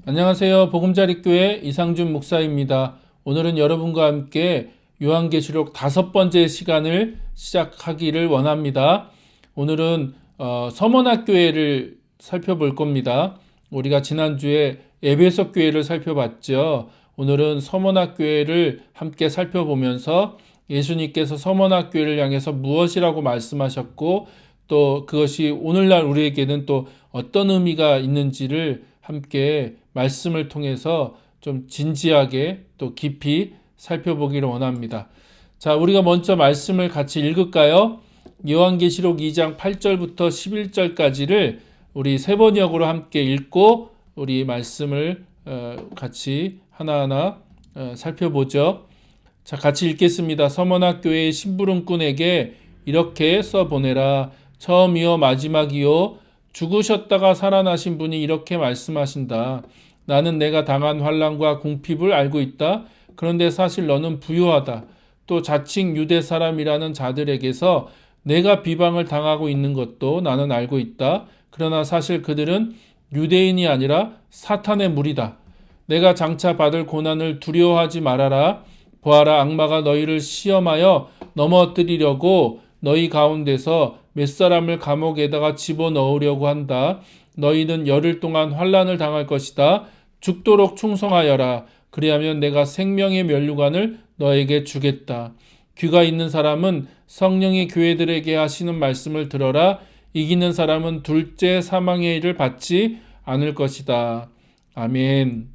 안녕하세요. 보금자리교회 이상준 목사입니다. 오늘은 여러분과 함께 요한계시록 5번째 시간을 시작하기를 원합니다. 오늘은 서머나교회를 살펴볼 겁니다. 우리가 지난주에 에베소 교회를 살펴봤죠. 오늘은 서머나교회를 함께 살펴보면서 예수님께서 서머나교회를 향해서 무엇이라고 말씀하셨고 또 그것이 오늘날 우리에게는 또 어떤 의미가 있는지를 함께 말씀을 통해서 좀 진지하게 또 깊이 살펴보기를 원합니다. 자, 우리가 먼저 말씀을 같이 읽을까요? 요한계시록 2장 8절부터 11절까지를 우리 세 번역으로 함께 읽고 우리 말씀을 같이 하나하나 살펴보죠. 자, 같이 읽겠습니다. 서머나 교회의 심부름꾼에게 이렇게 써보내라. 처음이요 마지막이요 죽으셨다가 살아나신 분이 이렇게 말씀하신다. 나는 내가 당한 환난과 궁핍을 알고 있다. 그런데 사실 너는 부유하다. 또 자칭 유대 사람이라는 자들에게서 내가 비방을 당하고 있는 것도 나는 알고 있다. 그러나 사실 그들은 유대인이 아니라 사탄의 무리다. 내가 장차 받을 고난을 두려워하지 말아라. 보아라, 악마가 너희를 시험하여 넘어뜨리려고 너희 가운데서 몇 사람을 감옥에다가 집어넣으려고 한다. 너희는 열흘 동안 환난을 당할 것이다. 죽도록 충성하여라. 그리하면 내가 생명의 면류관을 너에게 주겠다. 귀가 있는 사람은 성령이 교회들에게 하시는 말씀을 들어라. 이기는 사람은 둘째 사망의 일을 받지 않을 것이다. 아멘.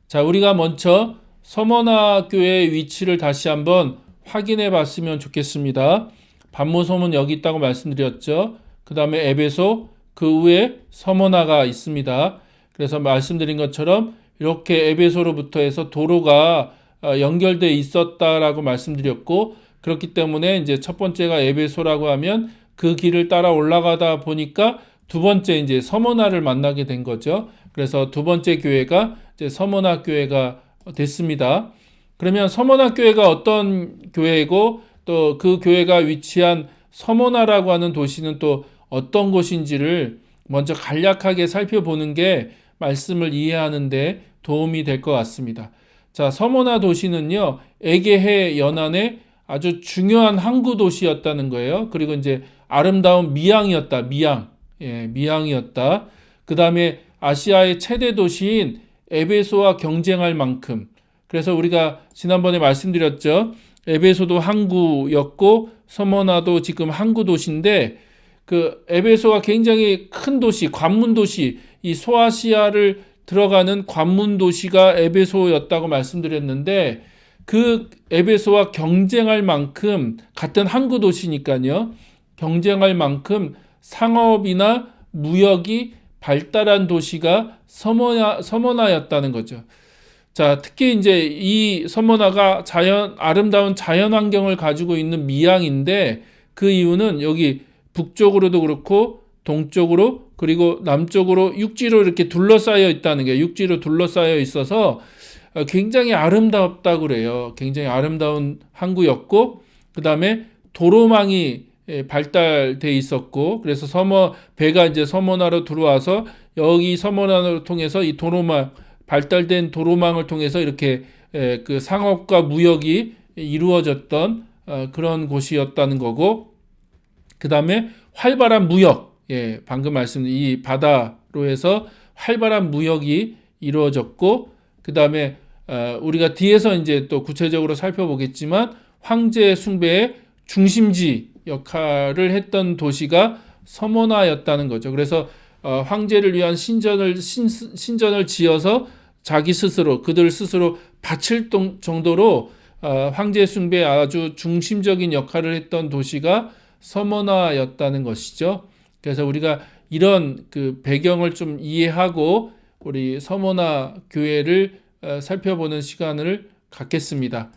자, 우리가 먼저 서머나 교회의 위치를 다시 한번 확인해 봤으면 좋겠습니다. 반모섬은 여기 있다고 말씀드렸죠. 그 다음에 에베소, 그 위에 서머나가 있습니다. 그래서 말씀드린 것처럼 이렇게 에베소로부터 해서 도로가 연결되어 있었다라고 말씀드렸고, 그렇기 때문에 이제 첫 번째가 에베소라고 하면 그 길을 따라 올라가다 보니까 두 번째 이제 서머나를 만나게 된 거죠. 그래서 두 번째 교회가 이제 서머나 교회가 됐습니다. 그러면 서머나 교회가 어떤 교회이고 또 그 교회가 위치한 서머나라고 하는 도시는 또 어떤 곳인지를 먼저 간략하게 살펴보는 게 말씀을 이해하는 데 도움이 될 것 같습니다. 자, 서머나 도시는요, 에게해 연안의 아주 중요한 항구 도시였다는 거예요. 그리고 이제 아름다운 미항이었다. 미항이었다. 그 다음에 아시아의 최대 도시인 에베소와 경쟁할 만큼. 그래서 우리가 지난번에 말씀드렸죠. 에베소도 항구였고 서머나도 지금 항구 도시인데 그 에베소가 굉장히 큰 도시, 관문 도시, 이 소아시아를 들어가는 관문 도시가 에베소였다고 말씀드렸는데 그 에베소와 경쟁할 만큼 같은 항구 도시니까요. 경쟁할 만큼 상업이나 무역이 발달한 도시가 서머나였다는 거죠. 자, 특히 이제 이 서머나가 아름다운 자연 환경을 가지고 있는 미항인데 그 이유는 여기 북쪽으로도 그렇고 동쪽으로 그리고 남쪽으로 육지로 이렇게 둘러싸여 있다는 게 육지로 둘러싸여 있어서 굉장히 아름답다고 그래요. 굉장히 아름다운 항구였고 그 다음에 도로망이 발달돼 있었고 그래서 배가 이제 서머나로 들어와서 여기 서머나를 통해서 이 발달된 도로망을 통해서 이렇게 그 상업과 무역이 이루어졌던 그런 곳이었다는 거고 그 다음에 활발한 무역, 방금 이 바다로 해서 활발한 무역이 이루어졌고 그 다음에 우리가 뒤에서 이제 또 구체적으로 살펴보겠지만 황제 숭배의 중심지 역할을 했던 도시가 서머나였다는 거죠. 그래서 황제를 위한 신전을 지어서 그들 스스로 바칠 정도로 황제 숭배에 아주 중심적인 역할을 했던 도시가 서머나였다는 것이죠. 그래서 우리가 이런 그 배경을 좀 이해하고 우리 서머나 교회를 살펴보는 시간을 갖겠습니다.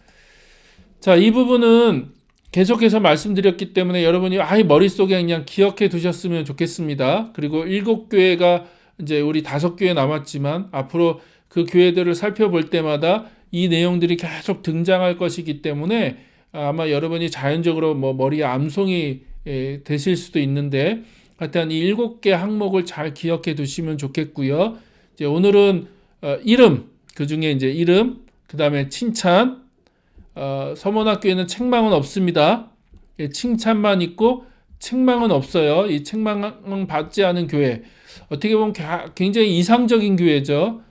자, 이 부분은 계속해서 말씀드렸기 때문에 여러분이 머릿속에 그냥 기억해 두셨으면 좋겠습니다. 그리고 7교회가 이제 우리 5교회 남았지만 앞으로 그 교회들을 살펴볼 때마다 이 내용들이 계속 등장할 것이기 때문에 아마 여러분이 자연적으로 머리에 암송이 되실 수도 있는데 하여튼 이 7개 항목을 잘 기억해 두시면 좋겠고요. 이제 오늘은 이름, 그 중에 이제 이름, 그 다음에 칭찬. 서문학교에는 책망은 없습니다. 예, 칭찬만 있고 책망은 없어요. 이 책망은 받지 않은 교회. 어떻게 보면 굉장히 이상적인 교회죠.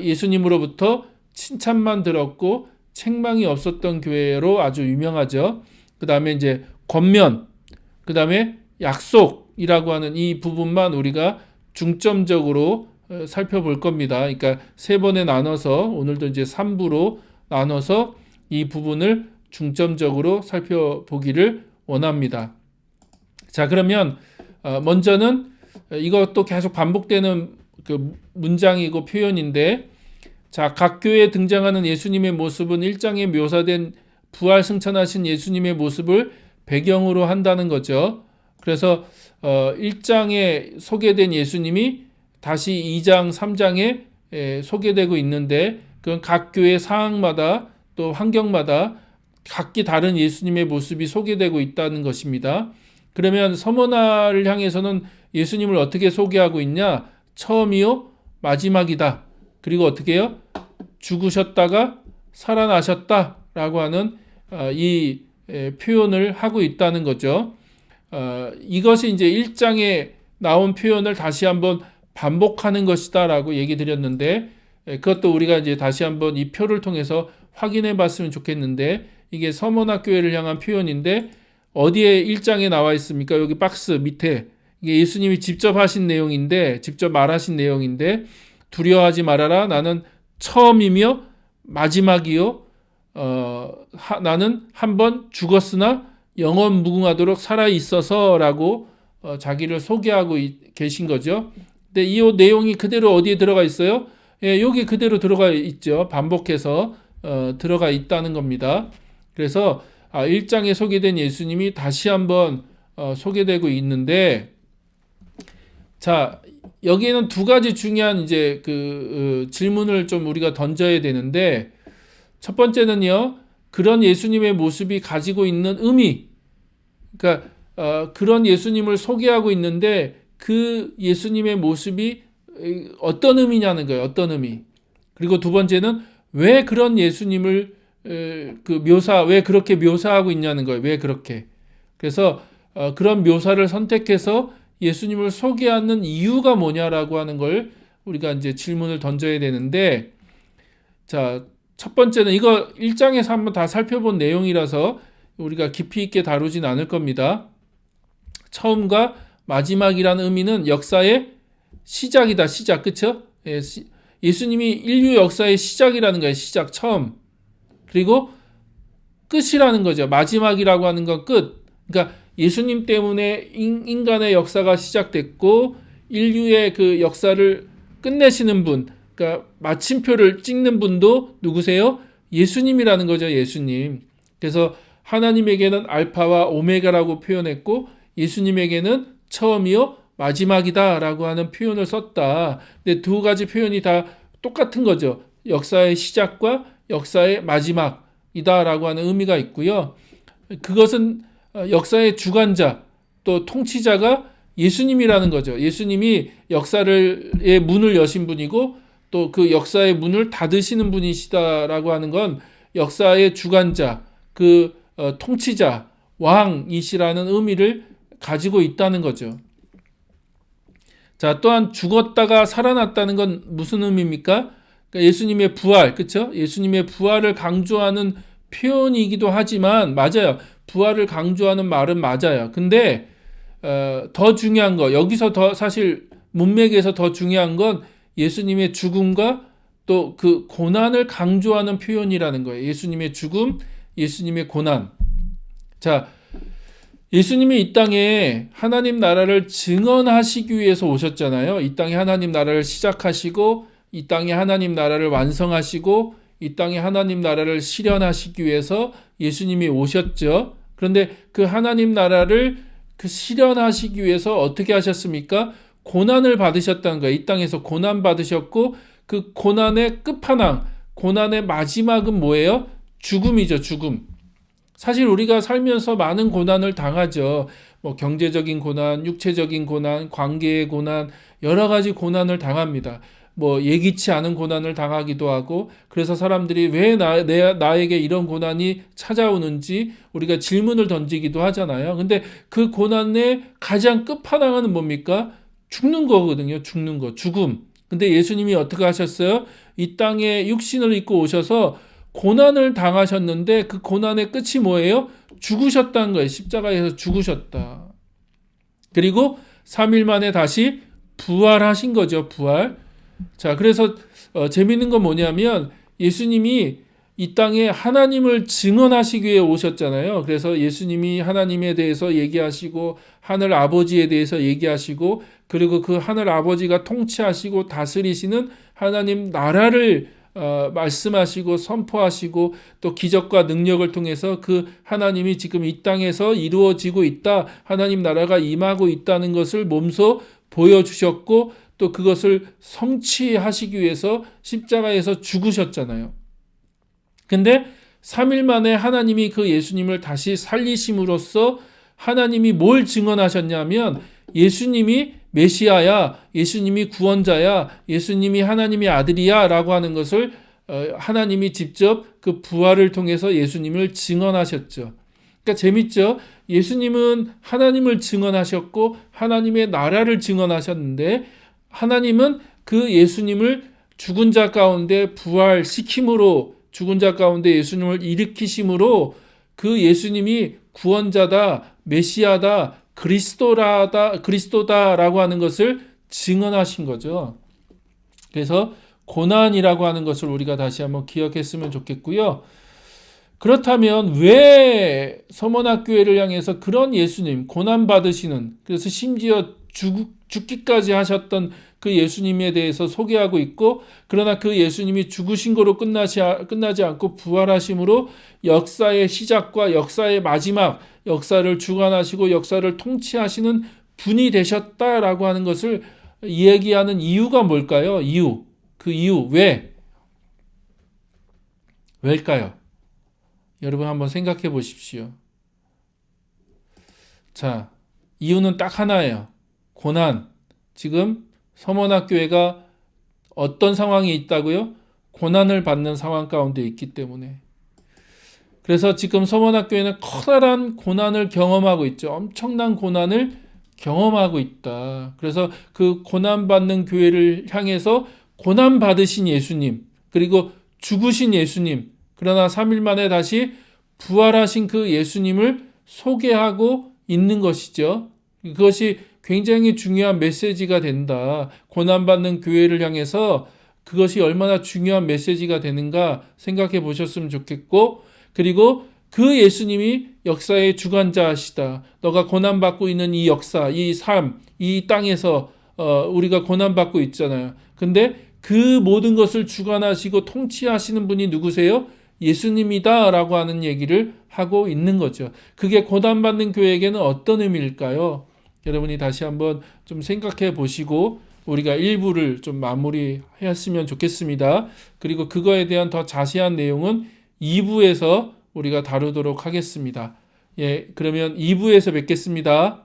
예수님으로부터 칭찬만 들었고 책망이 없었던 교회로 아주 유명하죠. 그 다음에 이제 권면, 그 다음에 약속이라고 하는 이 부분만 우리가 중점적으로 살펴볼 겁니다. 그러니까 세 번에 나눠서 오늘도 이제 3부로 나눠서 이 부분을 중점적으로 살펴보기를 원합니다. 자, 그러면 먼저는 이것도 계속 반복되는 그 문장이고 표현인데, 자, 각 교회에 등장하는 예수님의 모습은 1장에 묘사된 부활 승천하신 예수님의 모습을 배경으로 한다는 거죠. 그래서 1장에 소개된 예수님이 다시 2장, 3장에 소개되고 있는데, 그건 각 교회 상황마다 또 환경마다 각기 다른 예수님의 모습이 소개되고 있다는 것입니다. 그러면 서머나를 향해서는 예수님을 어떻게 소개하고 있냐? 처음이요, 마지막이다. 그리고 어떻게 해요? 죽으셨다가 살아나셨다라고 하는 이 표현을 하고 있다는 거죠. 이것이 이제 1장에 나온 표현을 다시 한번 반복하는 것이다라고 얘기 드렸는데, 그것도 우리가 이제 다시 한번 이 표를 통해서 확인해 봤으면 좋겠는데, 이게 서머나 교회를 향한 표현인데 어디에 1장에 나와 있습니까? 여기 박스 밑에 이게 예수님이 직접 하신 내용인데, 직접 말하신 내용인데, 두려워하지 말아라. 나는 처음이며 마지막이요. 나는 한번 죽었으나 영원 무궁하도록 살아 있어서라고 자기를 소개하고 계신 거죠. 근데 이 내용이 그대로 어디에 들어가 있어요? 예, 여기 그대로 들어가 있죠. 반복해서 들어가 있다는 겁니다. 그래서 1장에 소개된 예수님이 다시 한번 소개되고 있는데, 자, 여기에는 두 가지 중요한 이제 질문을 좀 우리가 던져야 되는데, 첫 번째는요, 그런 예수님의 모습이 가지고 있는 의미, 그러니까 그런 예수님을 소개하고 있는데 그 예수님의 모습이 어떤 의미냐는 거예요. 어떤 의미. 그리고 두 번째는 왜 그런 예수님을 왜 그렇게 묘사하고 있냐는 거예요. 왜 그렇게. 그래서 그런 묘사를 선택해서 예수님을 소개하는 이유가 뭐냐라고 하는 걸 우리가 이제 질문을 던져야 되는데, 자, 첫 번째는 이거 1장에서 한번 다 살펴본 내용이라서 우리가 깊이 있게 다루진 않을 겁니다. 처음과 마지막이라는 의미는 역사의 시작이다. 시작. 그쵸? 예수님이 인류 역사의 시작이라는 거예요. 시작. 처음. 그리고 끝이라는 거죠. 마지막이라고 하는 건 끝. 그러니까 예수님 때문에 인간의 역사가 시작됐고 인류의 그 역사를 끝내시는 분, 그러니까 마침표를 찍는 분도 누구세요? 예수님이라는 거죠. 예수님. 그래서 하나님에게는 알파와 오메가라고 표현했고 예수님에게는 처음이요 마지막이다 라고 하는 표현을 썼다. 근데 두 가지 표현이 다 똑같은 거죠. 역사의 시작과 역사의 마지막이다 라고 하는 의미가 있고요. 그것은 역사의 주관자 또 통치자가 예수님이라는 거죠. 예수님이 역사의 문을 여신 분이고 또 그 역사의 문을 닫으시는 분이시다라고 하는 건 역사의 주관자, 통치자, 왕이시라는 의미를 가지고 있다는 거죠. 자, 또한 죽었다가 살아났다는 건 무슨 의미입니까? 그러니까 예수님의 부활, 그렇죠? 예수님의 부활을 강조하는 표현이기도 하지만 맞아요. 부활을 강조하는 말은 맞아요. 근데 더 중요한 거, 여기서 더 사실 문맥에서 더 중요한 건 예수님의 죽음과 또 그 고난을 강조하는 표현이라는 거예요. 예수님의 죽음, 예수님의 고난. 자, 예수님이 이 땅에 하나님 나라를 증언하시기 위해서 오셨잖아요. 이 땅에 하나님 나라를 시작하시고 이 땅에 하나님 나라를 완성하시고 이 땅에 하나님 나라를 실현하시기 위해서 예수님이 오셨죠. 그런데 그 하나님 나라를 실현하시기 위해서 어떻게 하셨습니까? 고난을 받으셨다는 거예요. 이 땅에서 고난 받으셨고 그 고난의 끝판왕, 고난의 마지막은 뭐예요? 죽음이죠. 죽음. 사실 우리가 살면서 많은 고난을 당하죠. 뭐 경제적인 고난, 육체적인 고난, 관계의 고난, 여러 가지 고난을 당합니다. 뭐 예기치 않은 고난을 당하기도 하고, 그래서 사람들이 왜 나에게 이런 고난이 찾아오는지 우리가 질문을 던지기도 하잖아요. 근데 그 고난의 가장 끝판왕은 뭡니까? 죽는 거거든요. 죽는 거, 죽음. 근데 예수님이 어떻게 하셨어요? 이 땅에 육신을 입고 오셔서 고난을 당하셨는데 그 고난의 끝이 뭐예요? 죽으셨다는 거예요. 십자가에서 죽으셨다. 그리고 3일 만에 다시 부활하신 거죠. 부활. 자, 그래서 재밌는 건 뭐냐면 예수님이 이 땅에 하나님을 증언하시기 위해 오셨잖아요. 그래서 예수님이 하나님에 대해서 얘기하시고 하늘 아버지에 대해서 얘기하시고, 그리고 그 하늘 아버지가 통치하시고 다스리시는 하나님 나라를 말씀하시고 선포하시고, 또 기적과 능력을 통해서 그 하나님이 지금 이 땅에서 이루어지고 있다, 하나님 나라가 임하고 있다는 것을 몸소 보여주셨고, 또 그것을 성취하시기 위해서 십자가에서 죽으셨잖아요. 근데 3일 만에 하나님이 그 예수님을 다시 살리심으로써 하나님이 뭘 증언하셨냐면 예수님이 메시아야, 예수님이 구원자야, 예수님이 하나님의 아들이야 라고 하는 것을 하나님이 직접 그 부활을 통해서 예수님을 증언하셨죠. 그러니까 재밌죠? 예수님은 하나님을 증언하셨고 하나님의 나라를 증언하셨는데, 하나님은 그 예수님을 죽은 자 가운데 부활시킴으로, 죽은 자 가운데 예수님을 일으키심으로 그 예수님이 구원자다, 메시아다, 그리스도다라고 하는 것을 증언하신 거죠. 그래서 고난이라고 하는 것을 우리가 다시 한번 기억했으면 좋겠고요. 그렇다면 왜 서머나교회를 향해서 그런 예수님, 고난받으시는, 그래서 심지어 죽기까지 하셨던 그 예수님에 대해서 소개하고 있고, 그러나 그 예수님이 죽으신 거로 끝나지 않고 부활하심으로 역사의 시작과 역사의 마지막, 역사를 주관하시고 역사를 통치하시는 분이 되셨다라고 하는 것을 이야기하는 이유가 뭘까요? 그 이유, 왜일까요? 여러분 한번 생각해 보십시오. 자, 이유는 딱 하나예요. 고난. 지금 서머나교회가 어떤 상황이 있다고요? 고난을 받는 상황 가운데 있기 때문에. 그래서 지금 서머나교회는 커다란 고난을 경험하고 있죠. 엄청난 고난을 경험하고 있다. 그래서 그 고난받는 교회를 향해서 고난받으신 예수님, 그리고 죽으신 예수님, 그러나 3일 만에 다시 부활하신 그 예수님을 소개하고 있는 것이죠. 그것이 굉장히 중요한 메시지가 된다. 고난받는 교회를 향해서 그것이 얼마나 중요한 메시지가 되는가 생각해 보셨으면 좋겠고, 그리고 그 예수님이 역사의 주관자시다. 너가 고난받고 있는 이 역사, 이 삶, 이 땅에서 우리가 고난받고 있잖아요. 근데 그 모든 것을 주관하시고 통치하시는 분이 누구세요? 예수님이다 라고 하는 얘기를 하고 있는 거죠. 그게 고난받는 교회에게는 어떤 의미일까요? 여러분이 다시 한번 좀 생각해 보시고 우리가 1부를 좀 마무리했으면 좋겠습니다. 그리고 그거에 대한 더 자세한 내용은 2부에서 우리가 다루도록 하겠습니다. 예, 그러면 2부에서 뵙겠습니다.